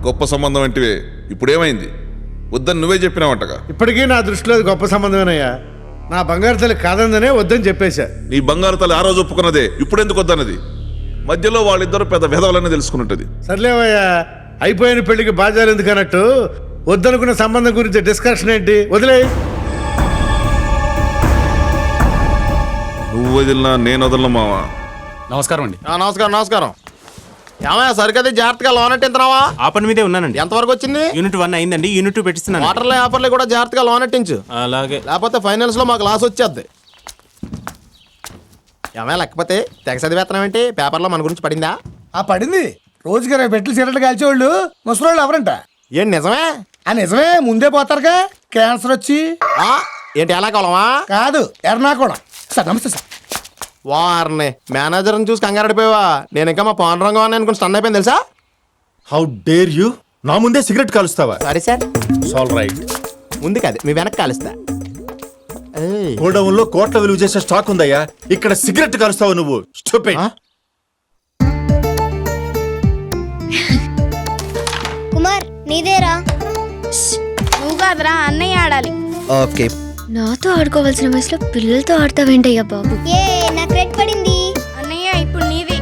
గొప్ప సంబంధం అంటివే ఇప్పుడేమైంది? వద్దని నువ్వే చెప్పినావంటగా. ఇప్పటికీ నా దృష్టిలో అది గొప్ప సంబంధమేనయ్యా. నా బంగారు తల్లి కాదందనే వద్దని చెప్పేశా. నీ బంగారు తల్లి ఆ రోజు ఒప్పుకున్నదే, ఇప్పుడెందుకు వద్దన్నది? మధ్యలో వాళ్ళిద్దరు పెద్ద వెధవలని తెలుసుకున్నది. సర్లేవయ్యా, అయిపోయిన పెళ్లికి బాధ్యాలు ఎందుకు అన్నట్టు వద్దనుకున్న సంబంధం గురించి డిస్కషన్ ఏంటి? వదిలే. నువ్వు వదిలినా నేను వదలను మావా. నమస్కారం అండి. నమస్కారం నమస్కారం. ఏమయ్యా సరికదే జాగ్రత్తగా లోన్ ఎట్టింతున్నావా? ఆ పని మీదే ఉన్నానండి. ఎంతవరకు వచ్చింది? యూనిట్ 1 అయిందండి, యూనిట్ 2 పెట్టిస్తున్నాను. వాటర్లే ఆఫర్లే కూడా జాగ్రత్తగా లోన్ ఎట్టించు. అలాగే. లేకపోతే ఫైనల్స్ లో మాకు లాస్ వచ్చేద్ది. ఏమయ్యా లేకపోతే తెగ చదివేత్తనం ఏంటి? పేపర్లో మన గురించి పడిందా? పడింది. రోజుకి 20 పెట్లు సిగరెట్లు కాల్చేవాళ్ళు ముసలోళ్ళు ఎవరంట? ఏంటి నిజమే? నిజమే, ముందే పోతారుగా క్యాన్సర్ వచ్చి. ఏంటి ఎలా కావాలమా? కాదు, ఎర్నాకుళం. సార్ నమస్తే సార్. వారిని మేనేజర్ని చూసి కంగారడిపోయావా? నేను ఇంకా మా పాండురంగం అని అనుకుని స్టన్ అయిపోయింది తెలుసా? హౌ డేర్ యూ నా ముందే సిగరెట్ కాలుస్తావా? సరే సార్, ఆల్ రైట్. ముందు కాదు మీ వెనక్కి కాలుస్తా. గోడౌన్ లో కోట్ల విలువ చేసే స్టాక్ ఉందయ్యా, ఇక్కడ సిగరెట్ కాలుస్తావు నువ్వు. స్టూపిడ్. కుమార్ నీదేరా. నువ్వు కాదురా, అన్నయ్య ఆడాలి. ఓకే. నాతో ఆడుకోవాల్సిన వయసులో పిల్లలతో ఆడతావేంటయ్యా బాబు? ఏ నాకు రెడ్ పడింది. అన్నయ్య ఇప్పుడు నీది.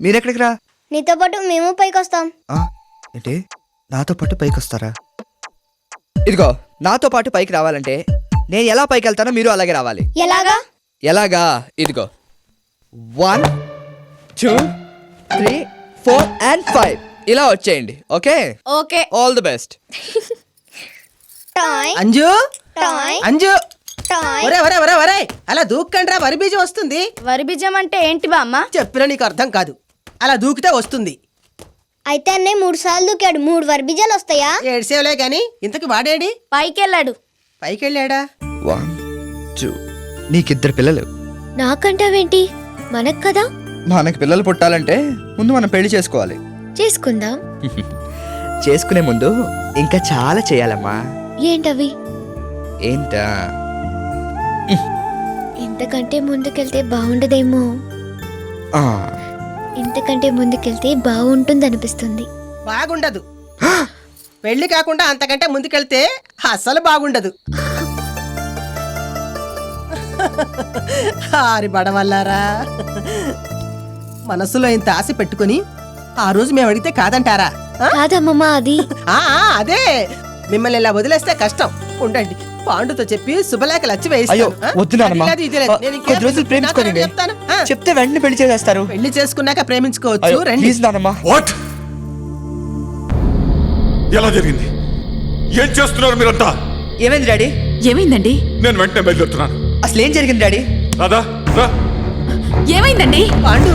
మీరెక్కడికి రా? నీతో పాటు మేము పైకి వస్తాం. ఏంటి నాతో పాటు పైకి వస్తారా? ఇదిగో, నాతో పాటు పైకి రావాలంటే నేను ఎలా పైకి వెళ్తానో మీరు అలాగే రావాలి. ఎలాగా? ఎలాగా? ఇదిగో 1 2 3 4 and 5 ఇలా వచ్చేయండి. Okay okay. All the best. Toy Anju toy Anju toy. ఒరే ఒరే ఒరే ఒరే అలా దూక్కండ్రా, వరి బీజం వస్తుంది. వరి బీజం అంటే ఏంటి బామ్మ? చెప్పినా నీకు అర్థం కాదు. అలా దూకితే వస్తుంది. అయితే అన్నయ్య 3 సార్లు దూకాడు, 3 వర్బిజాలు వస్తాయా? ఏడ్సేవలే గాని ఇంతకు వాడేడి? పైకి వెళ్ళాడు. పైకి వెళ్ళాడా? 1 2 నీకిద్దరు పిల్లలు. నాకంటావేంటి? మనకు కదా. మనకి పిల్లలు పుట్టాలంటే ముందు మనం పెళ్లి చేసుకోవాలి. చేసుకుందాం. చేసుకునే ముందు ఇంకా చాలా చేయాలమ్మా. ఏంటవి? ఏంటా? ఇంతకంటే ముందుకెళ్తే బాగుండదేమో. ఇంతకంటే ముందుకెళ్తే బాగుంటుందనిపిస్తుంది. బాగుండదు. పెళ్లి కాకుండా అంతకంటే ముందుకెళ్తే అస్సలు బాగుండదు. ఆరి బడవల్లారా, మనసులో ఇంత ఆశ పెట్టుకుని ఆ రోజు మేము అడిగితే కాదంటారా? కాదమ్మమ్మా, అది అదే. మిమ్మల్ని ఇలా వదిలేస్తే కష్టం. ఉండండి, పాండుతో చెప్పి శుభలేఖలు వచ్చి అయ్యో వద్దు నాన్నమ్మ. కొద్ది రోజులు ప్రేమించుకోండి. చెప్తే వెంటనే పెళ్లి చేసేస్తారు. పెళ్లి చేసుకున్నాక ప్రేమించుకోవచ్చు. రండి. ప్లీజ్ నాన్నమ్మ. వాట్? ఎలా జరిగింది? ఏం చేస్తున్నారు మీరంతా? ఏమైంది డాడీ? ఏమైందండి? నేను వెంటనే బయలుదేరుతున్నాను. అసలు ఏం జరిగింది డాడీ? రాదా రా. ఏమైందండి? పాండు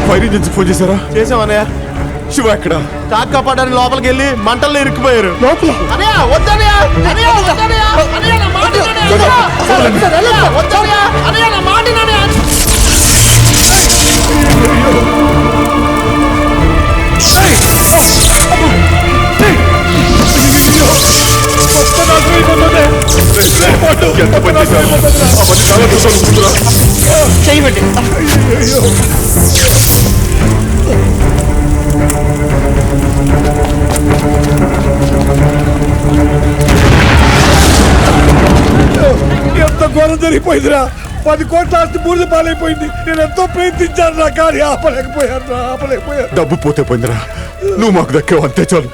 ఫైర్ ఇంజిన్స్ ఫోన్ చేశారా? చేసామన్నయ్య. శివ ఎక్కడ? కాక్ కాపాడని లోపలికి వెళ్ళి మంటల్లో ఇరుక్కుపోయారు. ఎంత పని చేశారు? చేయమండి. ఎంత ఘోరం జరిగిపోయిందిరా. 10 కోట్ల ఆస్తి బూడిద పాలైపోయింది. నేను ఎంతో ప్రయత్నించాను రా, కానీ ఆపలేకపోయాను. డబ్బు పోతే పోయిందిరా, నువ్వు మాకు దక్కావు అంతే చాలు.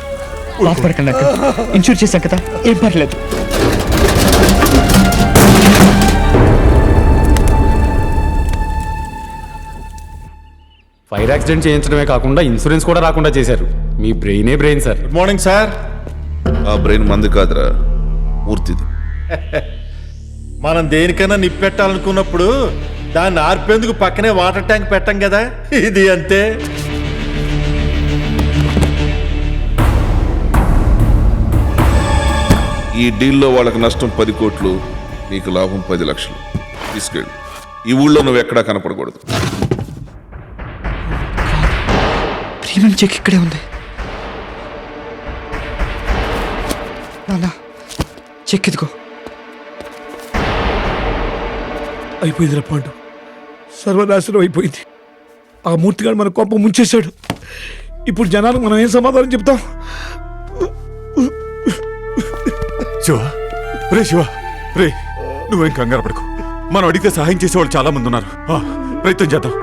ఇన్సూర్ చేశాం కదా, ఏం పర్లేదు. ఫైర్ యాక్సిడెంట్ చేయించడమే కాకుండా ఇన్సూరెన్స్ కూడా రాకుండా చేశారు. మీ బ్రెయినే brain sir. Good morning sir. ఆ బ్రెయిన్ మంది కాదురా, పూర్తిది. మనం దేనికైనా నిప్పెట్టాలనుకున్నప్పుడు దాన్ని ఆర్పేందుకు పక్కనే వాటర్ ట్యాంక్ పెట్టం కదా, ఇది అంతే. ఈ డీల్లో వాళ్ళకి నష్టం 10 కోట్లు, నీకు లాభం 10 లక్షలు. తీసుకెళ్ళి ఈ ఊళ్ళో నువ్వు ఎక్కడా కనపడకూడదు. ప్రీమియం చెక్ ఇక్కడే ఉంది. నాన్న చెక్ ఇదిగో. అయిపోయిందిరా పాండు, సర్వనాశనం అయిపోయింది. ఆ మూర్తిగాడు మన కొంప ముంచేశాడు. ఇప్పుడు జనానికి మనం ఏం సమాధానం చెప్తాం? శివ, రే శివ, రే నువ్వేం కంగారు పడకు. మనం అడిగితే సహాయం చేసేవాళ్ళు చాలా మంది ఉన్నారు. ప్రయత్నం చేద్దాం.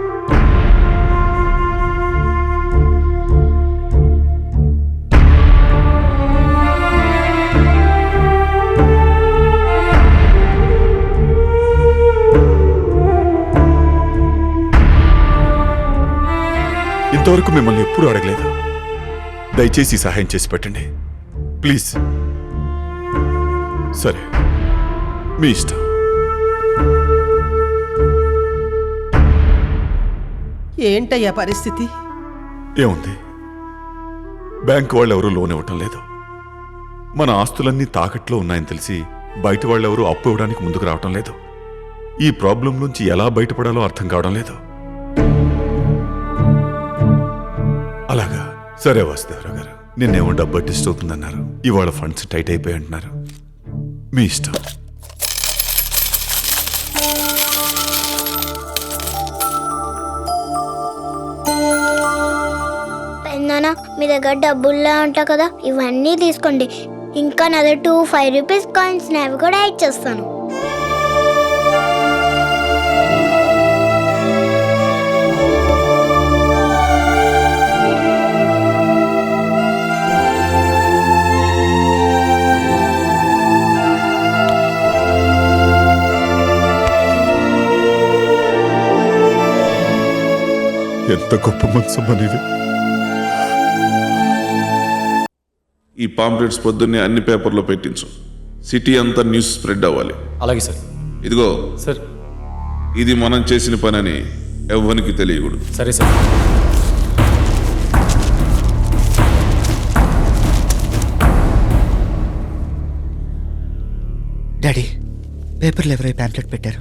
ఇంతవరకు మిమ్మల్ని ఎప్పుడూ అడగలేదు. దయచేసి ఈ సహాయం చేసి పెట్టండి ప్లీజ్. సరే, మీ ఇష్టం. ఏంటయ్యా పరిస్థితి? ఏముంది, బ్యాంకు వాళ్ళు ఎవరూ లోన్ ఇవ్వటం లేదు. మన ఆస్తులన్నీ తాకట్లో ఉన్నాయని తెలిసి బయట వాళ్ళెవరూ అప్పు ఇవ్వడానికి ముందుకు రావటం లేదు. ఈ ప్రాబ్లం నుంచి ఎలా బయటపడాలో అర్థం కావడం లేదు. అలాగా, సరే వాసుదేవరావు గారు, నిన్నేమో డబ్బు అడ్జస్ట్ అవుతుందన్నారు, ఇవాళ ఫండ్స్ టైట్ అయిపోయి అంటున్నారు. మీ ఇష్టం. పెద్దనాన్న మీ దగ్గర డబ్బుల్లా ఉంటాయి కదా, ఇవన్నీ తీసుకోండి. ఇంకా నా దగ్గర 2 5 రూపీస్ కాయిన్స్ అవి కూడా యాడ్ చేస్తాను. ఎంత గొప్ప మనసు మనది. ఈ పాంప్లెట్స్ పొద్దున్నే అన్ని పేపర్లో పెట్టించు. సిటీ అంతా న్యూస్ స్ప్రెడ్ అవ్వాలి. అలాగే సార్. ఇదిగో, సార్. ఇది మనం చేసిన పని అని ఎవ్వనికి తెలియకూడదు. సరే సార్. డాడీ, పేపర్లు ఎవరై ప్యాంప్లెట్ పెట్టారు?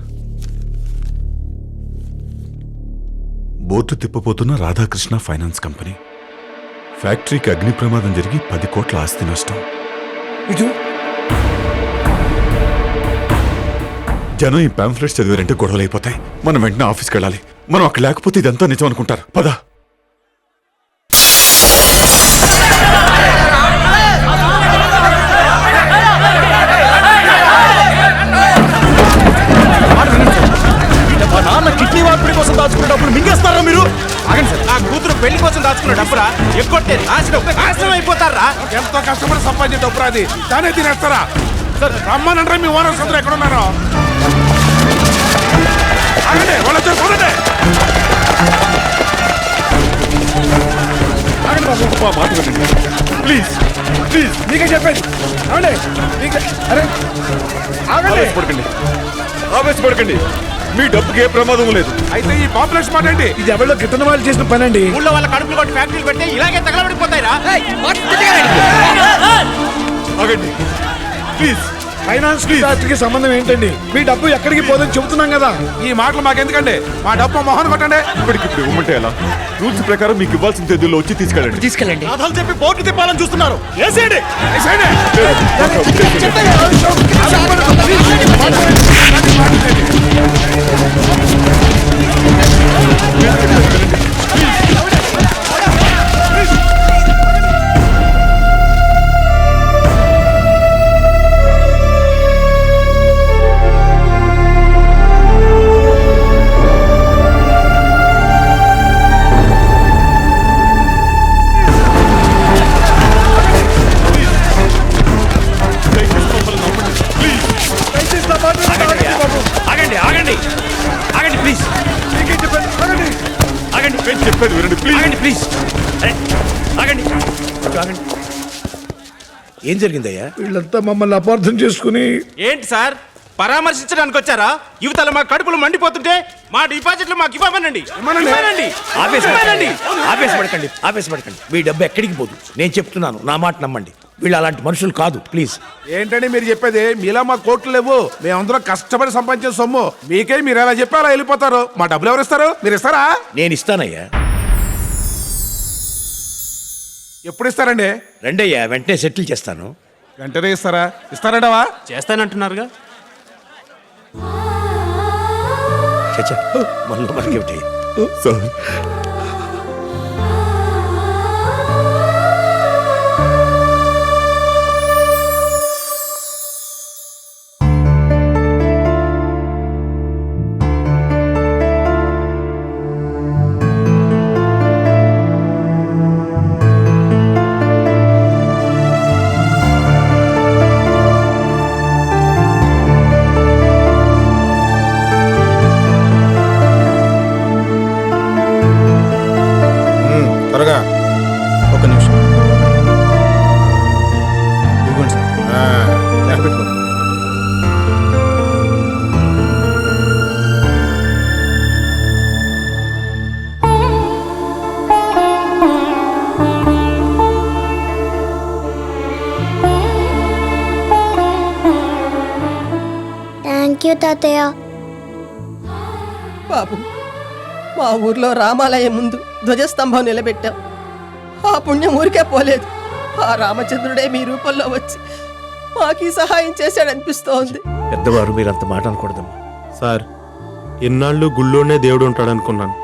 బోర్డు తిప్పబోతున్న రాధాకృష్ణ ఫైనాన్స్ కంపెనీ. ఫ్యాక్టరీకి అగ్ని ప్రమాదం జరిగి 10 కోట్ల ఆస్తి నష్టం. జనం ఈ పాంఫ్లెట్స్ చదివారంటే గొడవలు అయిపోతాయి. మనం వెంటనే ఆఫీస్కి వెళ్ళాలి. మనం అక్కడ లేకపోతే ఇదంతా నిజం అనుకుంటారు. పద. నాన్న కిడ్నీ మార్పిడి కోసం దాచుకున్న డబ్బులు మింగేస్తారా మీరు? ఆ కూతురు పెళ్లి కోసం దాచుకున్న డబ్బురా ఎక్కొట్టే నాశనం అయిపోతారా? ఎంతో కష్టపడి సంపాదించే డబ్బురా అది, దానే తినేస్తారా? రమ్మనంటే మీ ఓనర్స్ అందరూ ఎక్కడ ఉన్నారో ఆగండి, వాళ్ళు చూడండి. ఆగండి బాబు, మాట వినండి ప్లీజ్, ప్లీజ్. నీకే చెప్పేది. ఆగండి, అరే ఆగండి. ఆవేశపడకండి, ఆవేశపడకండి. మీ డబ్బుకి ఏ ప్రమాదం లేదు. అయితే ఈ పాంప్లెట్స్ మాట ఏంటి? ఇది ఎవరిలో గిట్టన వాళ్ళు చేసిన పని అండి. ఊళ్ళో వాళ్ళ కడుపులు కొట్టి ఫ్యాక్టరీలు పెడితే ఇలాగే తగలబడిపోతాయిరా. ఆగండి ప్లీజ్. ఫైనాన్స్ కి సంబంధం ఏంటండి? మీ డబ్బు ఎక్కడికి పోదని చెబుతున్నాం కదా. ఈ మాటలు మాకెందుకండి? మా డబ్బు మొహన్ కొట్టండి. ఇప్పటికిప్పుడు ఇవ్వమంటే ఎలా? రూల్స్ ప్రకారం మీకు ఇవ్వాల్సిన తేదీలో వచ్చి తీసుకెళ్ళండి. కథలు చెప్పి బోర్డు తిప్పాలని చూస్తున్నారు. వేసేయండి. ఆగండి ఆగండి ఆగండి ప్లీజ్. ఆగండి చెప్పేది వినండి ప్లీజ్. ఆగండి ప్లీజ్. ఆగండి ఆగండి. ఏం జరిగిందయ్యా? వీళ్ళంతా మమ్మల్ని అపార్థం చేసుకుని ఏంటి సార్, పరామర్శించడానికి వచ్చారా? యువతల మా కడుపులు మండిపోతుంటే మా డిపాజిట్లు మాకు ఇవ్వమనండి. ఇవ్వమనండి. ఆవేశపడకండి మీ డబ్బు ఎక్కడికి పోదు. నేను చెప్తున్నాను, నా మాట నమ్మండి. వీళ్ళు అలాంటి మనుషులు కాదు, ప్లీజ్. ఏంటండి మీరు చెప్పేది? మీలా మా కోట్లు లేవు. మేమందరం కష్టపడి సంపాదించిన సొమ్ము మీకే మీరు ఎలా చెప్పి అలా వెళ్ళిపోతారు. మా డబ్బులు ఎవరు ఇస్తారు? మీరు ఇస్తారా? నేను ఇస్తానయ్యా. ఎప్పుడు ఇస్తారండి? రండయ్యా, వెంటనే సెటిల్ చేస్తాను. వెంటనే ఇస్తారా? ఇస్తారంటావా? చేస్తానంటున్నారుగా. చచ్చా, మనలో మనకేమిటి? సార్ త్వరగా. ఒక నిమిషం. ఇదిగోండి సార్. లెక్క పెట్టుకో. థ్యాంక్ యూ తాతయ్య. బాబు, మా ఊర్లో రామాలయం ముందు ధ్వజస్తంభం నిలబెట్టాం. ఆ పుణ్యం ఊరికే పోలేదు. ఆ రామచంద్రుడే మీ రూపంలో వచ్చి మాకు ఈ సహాయం చేశాడనిపిస్తోంది. పెద్దవారు మీరు అంత మాట అనకూడదమ్మా. సార్, ఎన్నాళ్ళు గుళ్ళోనే దేవుడు ఉంటాడు అనుకున్నాను,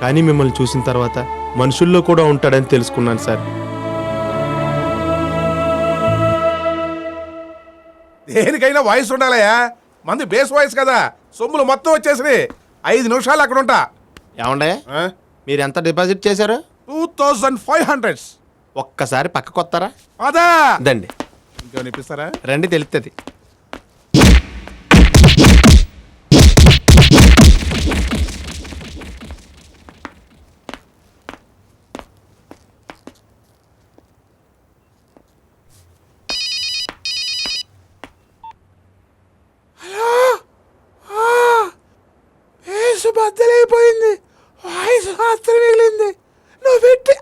కానీ మిమ్మల్ని చూసిన తర్వాత మనుషుల్లో కూడా ఉంటాడని తెలుసుకున్నాను సార్. దేనికైనా వాయిస్ ఉండాలయా. మంది బేస్ వాయిస్ కదా. సొమ్ములు మొత్తం వచ్చేసి 5 నిమిషాలు అక్కడ ఉంటా. ఏమండే, మీరు ఎంత డిపాజిట్ చేశారు? 2500. ఒక్కసారి పక్కకు వస్తారా? అదా దండి, ఇంకేమైనా ఇప్పిస్తారా? రండి తెలుస్తుంది. బద్దలైపోయింది. వాయిస్ మాత్రం మిగిలింది. నువ్వు పెట్టి